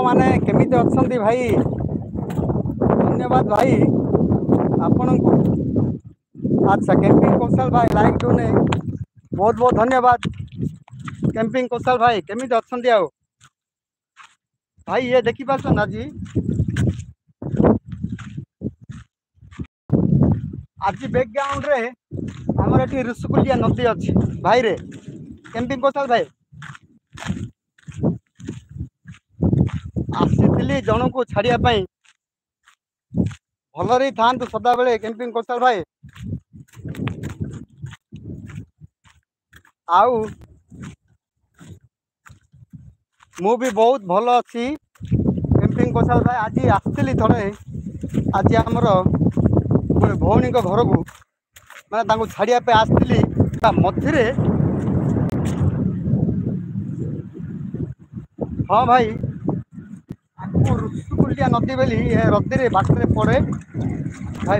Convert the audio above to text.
माने केमिति अछंती भाई धन्यवाद भाई आपण को। अच्छा कैंपिंग कौशल भाई लाइक डोने बहुत बहुत धन्यवाद। कैंपिंग कौशल भाई केमिति अछंती आउ भाई ये देखि पाछ ना जी आज बैकग्राउंड रे हमर एठी ऋषिकुलिया नदी अछि भाई रे। कैंपिंग कौशल भाई आसीथिली जन को छाड़िया पाई भलरे था सदा बेले कैंपिंग कौशल भाई आउ मु भी बहुत भल अच्छी। कैंपिंग कौशल भाई आज आसती थोड़े आज आमर गोटे भौणी घर को मैं छाड़िया आसती मध्य। हाँ भाई ऋषिकुलिया नदी बोली रदी बाटर पड़े भाई।